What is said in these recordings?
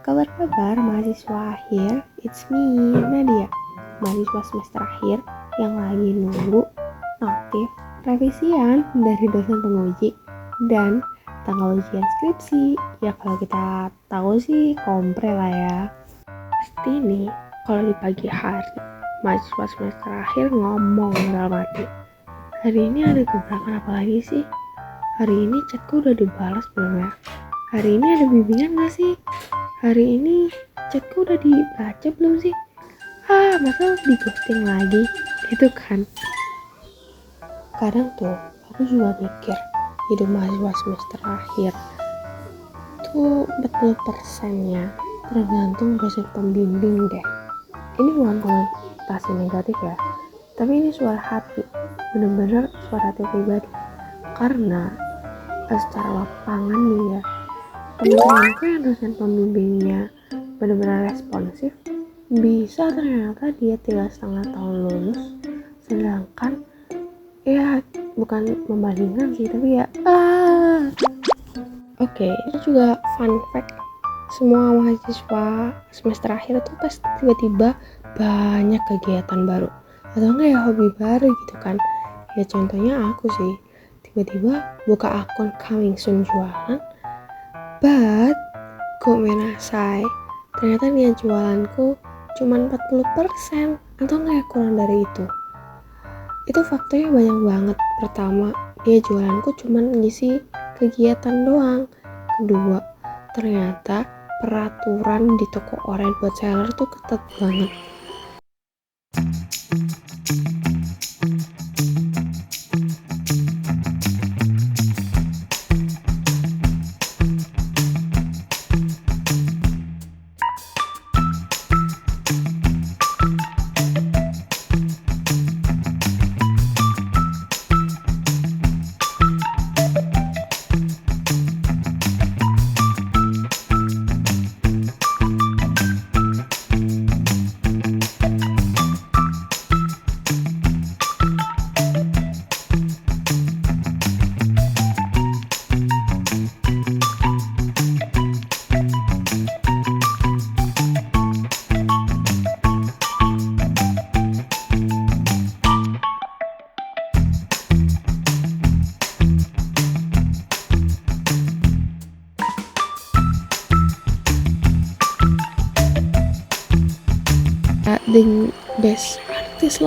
kabar mahasiswa akhir? It's me, Nadia, mahasiswa semester akhir yang lagi nunggu notif revisian dari dosen penguji dan tanggal ujian skripsi. Ya kalau kita tahu sih kompre lah ya. Pasti nih kalau di pagi hari mahasiswa semester akhir ngomong dalam hati, hari ini ada gebrakan apa lagi sih? Hari ini chatku udah dibalas belum ya? Hari ini ada bimbingan gak sih? Hari ini chatku udah dibaca belum sih? Masa di ghosting lagi? Gitu kan. Kadang tuh aku juga mikir, hidup mahasiswa semester akhir tuh 40%-nya tergantung dosen pembimbing deh. Ini bukan konotasi negatif ya, tapi ini suara hati, bener-bener suara hati pribadi. Karena secara lapangan nih ya, teman-temanku yang dosen pembimbingnya benar-benar responsif, bisa ternyata dia 3,5 tahun lulus, sedangkan ya bukan membandingkan sih, tapi ya Oke, itu juga fun fact, semua mahasiswa semester akhir tuh pasti tiba-tiba banyak kegiatan baru atau enggak ya hobi baru gitu kan. Ya contohnya aku sih, tiba-tiba buka akun coming soon jualan, but kok menasai, ternyata niat jualanku cuma 40% atau enggak kurang dari itu. Itu faktornya banyak banget. Pertama, dia jualanku cuma ngisi kegiatan doang. Kedua, ternyata peraturan di toko online buat seller tuh ketat banget. The best artist loh.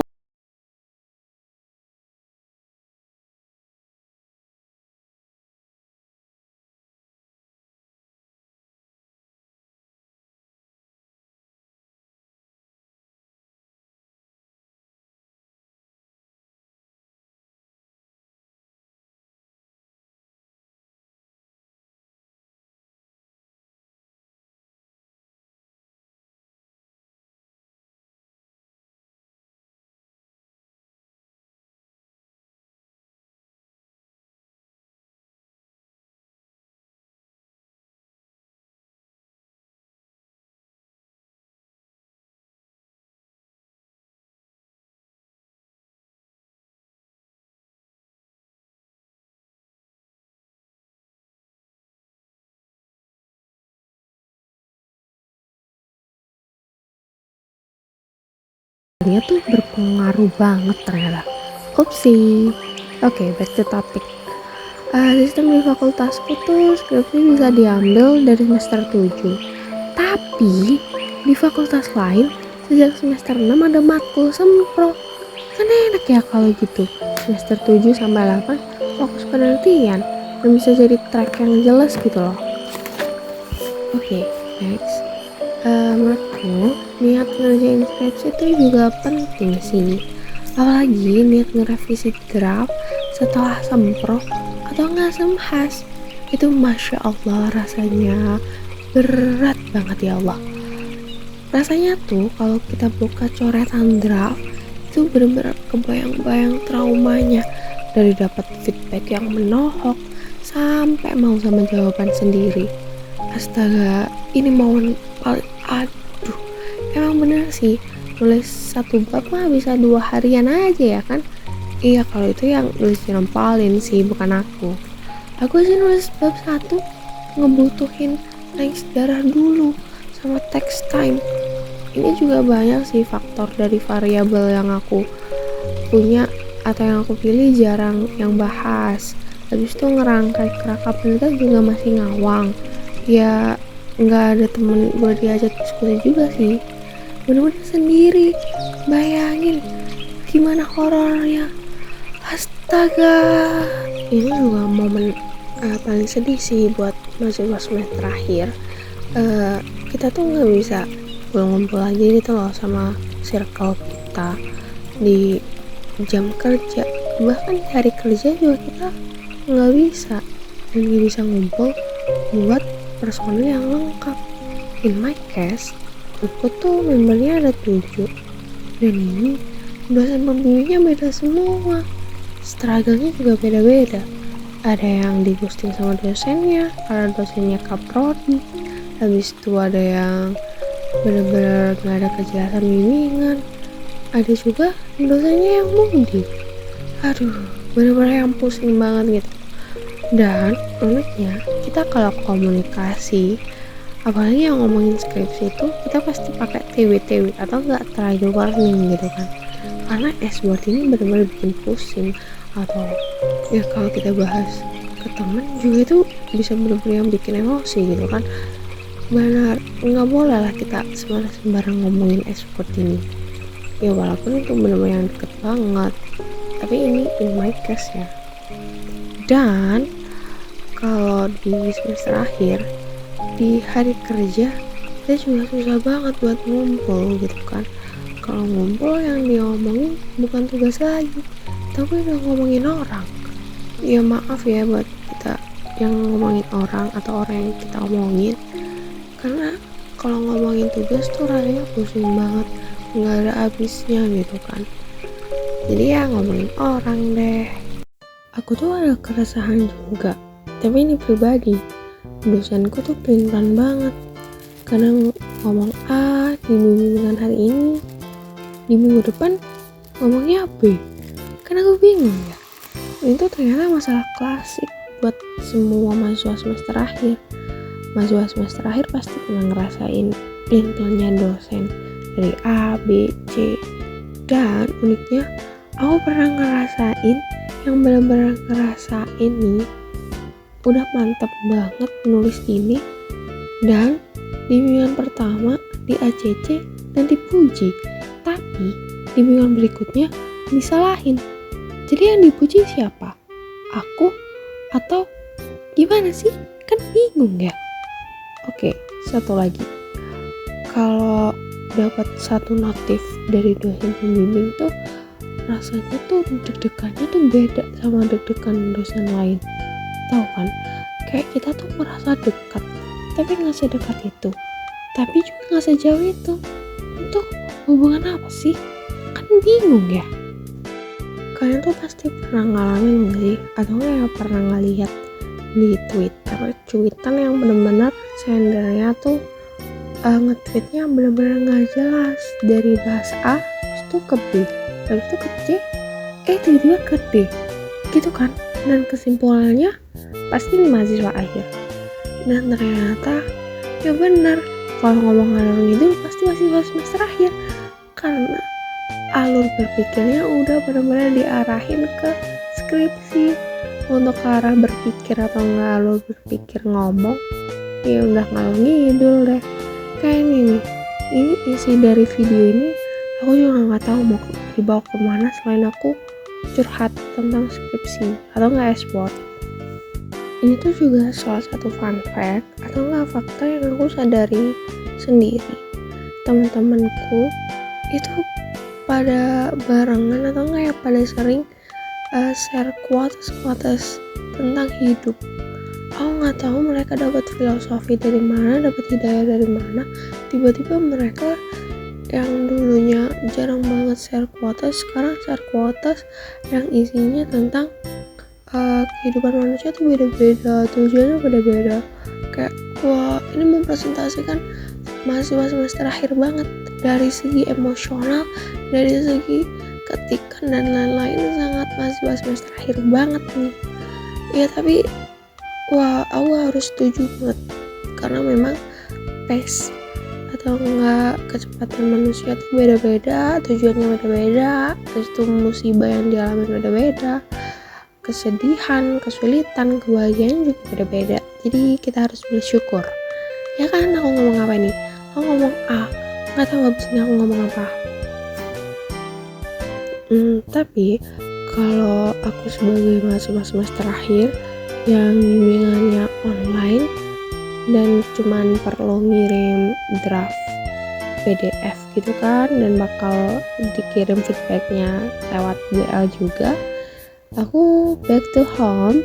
Dia tuh berpengaruh banget ternyata. Oke, back to topic. Sistem di fakultasku tuh skripsi bisa diambil dari semester 7. Tapi di fakultas lain sejak semester 6 ada matkul sempro. Kan enak ya kalau gitu. Semester 7 sampai 8 fokus penelitian dan bisa jadi track yang jelas gitu loh. Oke, next. Menurutku niat ngerjain skripsi itu juga penting sih, apalagi niat ngerevisi draft setelah sempro atau nggak semhas. Itu masya Allah rasanya berat banget ya Allah. Rasanya tuh kalau kita buka coretan draft itu benar-benar kebayang-bayang traumanya, dari dapat feedback yang menohok sampai mau sama jawaban sendiri. Astaga, ini momen paling aduh, emang bener sih nulis satu bab mah bisa 2 harian aja ya kan. Iya kalau itu yang nulis nempalin sih, bukan aku sih nulis bab 1 ngebutuhin naik darah dulu sama text time. Ini juga banyak sih faktor dari variabel yang aku punya atau yang aku pilih jarang yang bahas. Habis itu ngerangkai kerangka penelitian juga masih ngawang. Ya nggak ada temen buat diajak diskusi juga sih. Bener-bener sendiri. Bayangin gimana horornya. Astaga. Ini juga momen paling sedih sih buat mahasiswa semester terakhir. Kita tuh nggak bisa ngumpul lagi gitu loh sama circle kita di jam kerja, bahkan di hari kerja juga kita nggak bisa ngumpul buat personil yang lengkap. In my case, aku tuh membernya ada 7, dan ini dosen pembimbingnya beda semua, struggle-nya juga beda-beda. Ada yang digusting sama dosennya karena dosennya kaprodi. Habis itu ada yang bener-bener gak ada kejelasan bimbingan. Ada juga dosennya yang mudik. Aduh, bener-bener yang pusing banget gitu. Dan uniknya, kita kalau komunikasi, apalagi yang ngomongin skripsi itu, kita pasti pakai TW atau enggak trial warning gitu kan. Karena S-word ini bener-bener bikin pusing. Atau ya kalau kita bahas ke temen juga itu bisa bener-bener yang bikin emosi gitu kan. Benar, nggak boleh lah kita sembarang ngomongin S-word ini. Ya walaupun itu bener-bener yang deket banget, tapi ini in my case ya. Dan kalau di semester akhir, di hari kerja, kita juga susah banget buat ngumpul gitu kan. Kalau ngumpul yang diomongin bukan tugas lagi, tapi udah ngomongin orang. Ya maaf ya buat kita yang ngomongin orang atau orang yang kita omongin, karena kalau ngomongin tugas tuh rasanya pusing banget, nggak ada habisnya gitu kan. Jadi ya ngomongin orang deh. Aku tuh ada keresahan juga, tapi ini pribadi. Dosenku tuh pelintan banget. Kadang ngomong A di bimbingan hari ini, di minggu depan ngomongnya B. Kan aku bingung ya. Itu ternyata masalah klasik buat semua mahasiswa semester akhir. Mahasiswa semester akhir pasti pernah ngerasain pelintannya dosen dari A, B, C. Dan uniknya, aku pernah ngerasain yang benar-benar ngerasain nih udah mantap banget nulis ini, dan di bimbingan pertama di ACC dan dipuji, tapi di bimbingan berikutnya disalahin. Jadi yang dipuji siapa? Aku atau gimana sih? Kan bingung ya. Oke, satu lagi. Kalau dapat satu notif dari dosen pembimbing tuh rasanya tuh deg-degannya tuh beda sama deg-degan dosen lain. Tahu kan? Kayak kita tuh merasa dekat, tapi nggak sedekat itu. Tapi juga nggak sejauh itu. Itu hubungan apa sih? Kan bingung ya. Kalian tuh pasti pernah ngalamin gak sih? Atau nggak ya pernah ngeliat di Twitter cuitan yang bener-bener sendernya tuh nge-tweetnya bener-bener nggak jelas, dari bahasa A terus tuh ke B, terus tuh ke C, tiba-tiba ke D gitu kan. Dan kesimpulannya pasti ini mahasiswa akhir. Dan ternyata ya benar, kalau ngomong ngalor ngidul pasti mahasiswa semester akhir, karena alur berpikirnya udah benar-benar diarahin ke skripsi. Untuk ke arah berpikir atau nggak alur berpikir ngomong, ya udah ngalor ngidul deh. Kayak ini isi dari video ini, aku juga nggak tahu mau dibawa kemana selain aku curhat tentang skripsi atau nggak S-word. Ini tuh juga salah satu fun fact atau nggak fakta yang aku sadari sendiri. Teman-temanku itu pada barengan atau nggak ya pada sering share quotes tentang hidup. Aku nggak tahu mereka dapat filosofi dari mana, dapat hidayah dari mana. Tiba-tiba mereka yang dulunya jarang banget share quotes, sekarang share quotes yang isinya tentang kehidupan manusia tuh beda-beda, tujuannya beda-beda. Kayak wah, ini mempresentasikan mahasiswa semester akhir banget, dari segi emosional, dari segi ketikan dan lain-lain, sangat mahasiswa semester akhir banget nih. Ya tapi wah, aku harus setuju banget, karena memang pace atau enggak kecepatan manusia tuh beda-beda, tujuannya beda-beda, terus itu musibah yang dialami beda-beda, kesedihan, kesulitan, kebahagiaan juga beda-beda. Jadi kita harus bersyukur. Ya kan, aku ngomong apa nih? Aku ngomong A, nggak tahu abis ini aku ngomong apa. Tapi kalau aku sebagai mahasiswa semester akhir yang bimbingannya online dan cuman perlu ngirim draft PDF gitu kan, dan bakal dikirim feedbacknya lewat WA juga, aku back to home,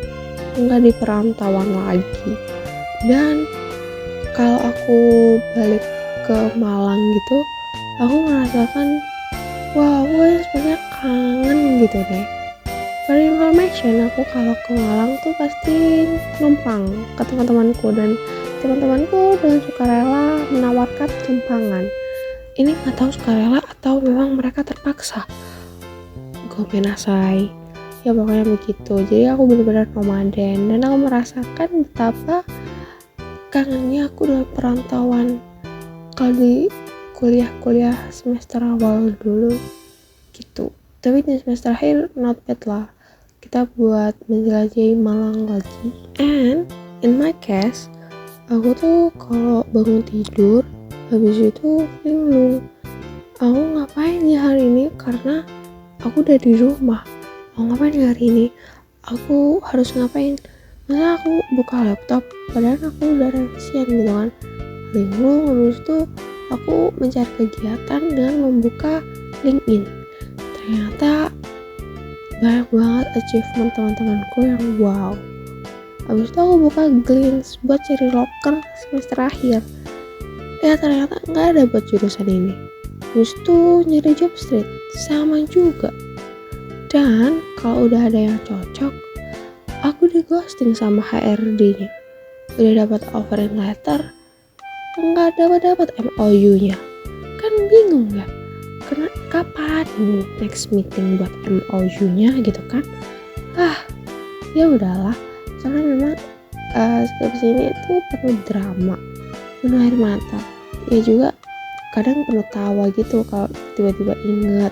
nggak di perantauan lagi. Dan kalau aku balik ke Malang gitu, aku merasakan wow, gue sebenarnya kangen gitu deh. For information, aku kalau ke Malang tuh pasti numpang ke teman-temanku, dan teman-temanku dengan sukarela menawarkan tumpangan. Ini nggak tahu sukarela atau memang mereka terpaksa. Gomenasai. Ya pokoknya begitu. Jadi aku benar-benar nomaden, dan aku merasakan betapa kangennya aku dalam perantauan kalau di kuliah semester awal dulu gitu. Tapi di semester akhir not bad lah, kita buat menjelajahi Malang lagi. And in my case, aku tuh kalau bangun tidur habis itu linglung, aku ngapain ya hari ini, karena aku udah di rumah. Aku ngapain ya hari ini, aku harus ngapain, masa aku buka laptop padahal aku udah revisian gitu kan. Linglung, habis itu aku mencari kegiatan dengan membuka LinkedIn. Ternyata banyak banget achievement teman-temanku yang wow. Habis itu aku buka Glints buat cari loker semester akhir. Ya ternyata nggak ada buat jurusan ini. Habis itu nyari job street sama juga. Dan kalau udah ada yang cocok, aku di ghosting sama HRD-nya. Udah dapat offering letter, nggak dapat MOU-nya. Kan bingung ya, karena kapan ini next meeting buat MOU-nya gitu kan. Ya udahlah, karena memang skripsi ini tuh penuh drama, penuh air mata. Ya juga kadang penuh tawa gitu kalau tiba-tiba ingat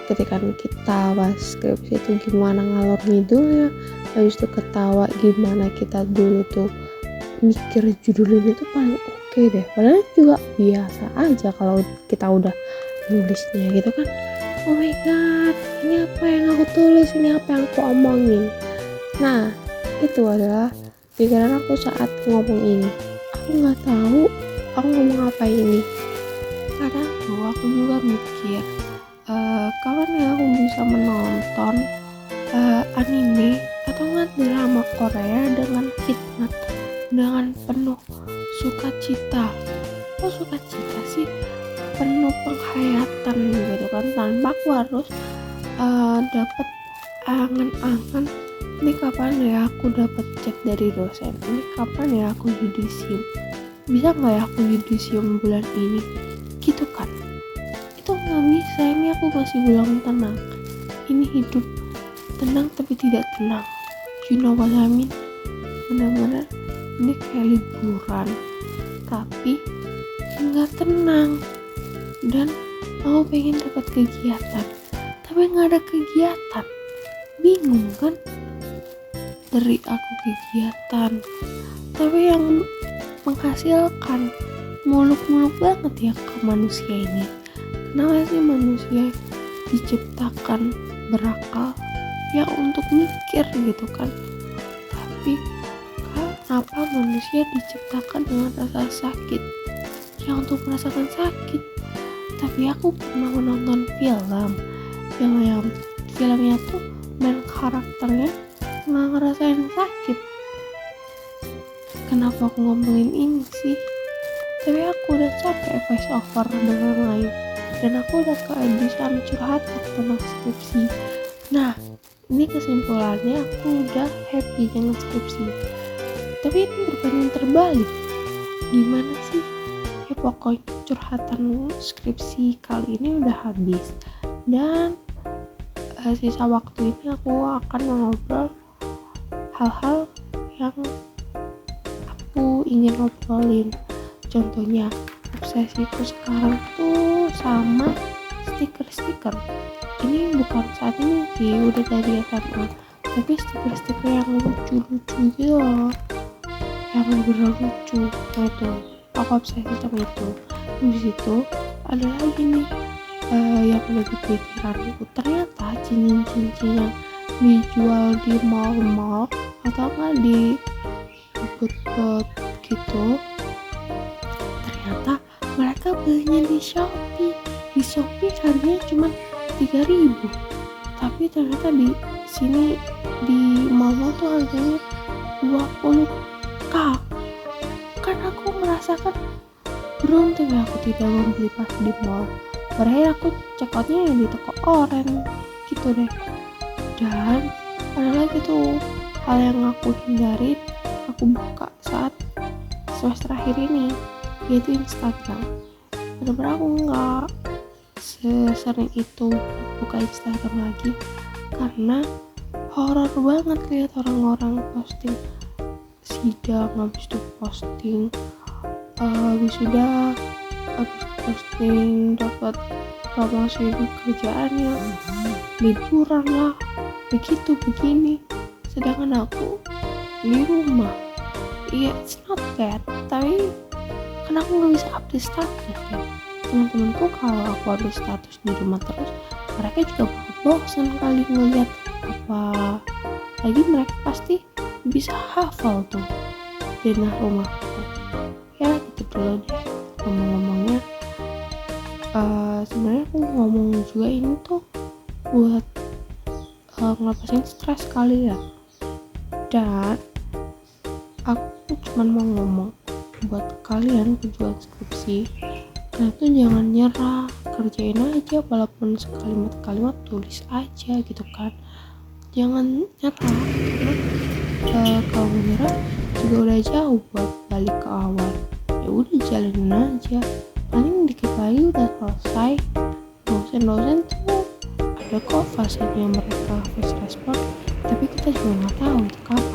ketika kita pas skripsi itu gimana ngalor ngidulnya. Habis itu ketawa gimana kita dulu tuh mikir judul ini tuh paling oke deh, padahal juga biasa aja kalau kita udah nulisnya gitu kan. Oh my god, ini apa yang aku tulis, ini apa yang aku omongin. Nah, itu adalah pikiran aku saat ngomong ini. Aku nggak tahu aku ngomong apa ini. Kadang tuh aku juga mikir, kapan ya aku bisa menonton anime atau nggak drama Korea dengan hikmat, dengan penuh sukacita. Kok sukacita sih? Penuh penghayatan gitu kan, tanpa aku harus dapat angan-angan ini kapan ya aku dapat chat dari dosen, ini kapan ya aku yudisium, bisa nggak ya aku yudisium bulan ini gitu kan. Itu nggak bisa. Ini aku masih bilang tenang, ini hidup tenang tapi tidak tenang, you know what I mean. Benar-benar ini kayak liburan tapi nggak tenang. Dan aku pengen dapat kegiatan tapi nggak ada kegiatan, bingung kan. Dari aku kegiatan tapi yang menghasilkan muluk-muluk banget ya ke manusia ini. Kenapa sih manusia diciptakan berakal ya untuk mikir gitu kan, tapi kenapa manusia diciptakan dengan rasa sakit ya untuk merasakan sakit. Tapi aku pernah menonton filmnya tuh main karakternya nggak ngerasain sakit. Kenapa aku ngomongin ini sih? Tapi aku udah capek voice over dengan lain, dan aku udah kehabisan curhat tentang skripsi. Nah, ini kesimpulannya aku udah happy dengan skripsi. Tapi ini berbanding terbalik. Gimana sih? Ya pokoknya curhatan skripsi kali ini udah habis, dan sisa waktu ini aku akan mengobrol hal-hal yang aku ingin ngobrolin. Contohnya obsesiku sekarang tuh sama stiker-stiker. Ini bukan saat ini sih, udah dari SMA, tapi stiker-stiker yang lucu-lucu gitu loh, yang bener lucu. Nah itu aku obsesi sama itu. Habis itu ada lagi nih yang ada di pikiranku, ternyata cincin-cincin yang dijual di mall-mall atau enggak di booth gitu, ternyata mereka belinya di Shopee. Di Shopee harganya cuma 3.000, tapi ternyata di sini di mall-mall tuh harganya 20k. Kan aku merasakan beruntung ya aku tidak membeli pas di mall. Berakhir aku check outnya yang di toko oren gitu deh. Dan ada lagi tuh hal yang aku hindarin, aku buka saat semester akhir ini, yaitu Instagram. Bener-bener aku nggak sesering itu buka Instagram lagi, karena horor banget lihat orang-orang posting sidang, habis itu posting wisuda, habis posting dapat promosi di kerjaannya, liburan lah, begitu begini. Sedangkan aku di rumah, iya it's not bad, tapi kan aku nggak bisa update status ya. Teman-temanku kalau aku update status di rumah terus, mereka juga bakal bosan kali ngeliat apa lagi. Mereka pasti bisa hafal tuh denah rumahku. Ya gitu dulu deh ngomong-ngomongnya. Sebenarnya aku ngomong juga ini tuh buat ngelepasin stres kali ya. Dan aku cuma mau ngomong buat kalian pejuang skripsi, nah itu jangan nyerah, kerjain aja walaupun sekalimat-kalimat, tulis aja gitu kan. Jangan nyerah, karena kalau menyerah juga udah jauh buat balik ke awal. Ya udah jalanin aja, paling dikit lagi udah selesai. Dosen-dosen tuh ada kok fasenya mereka fast respon, tapi kita juga nggak tahu itu kapan.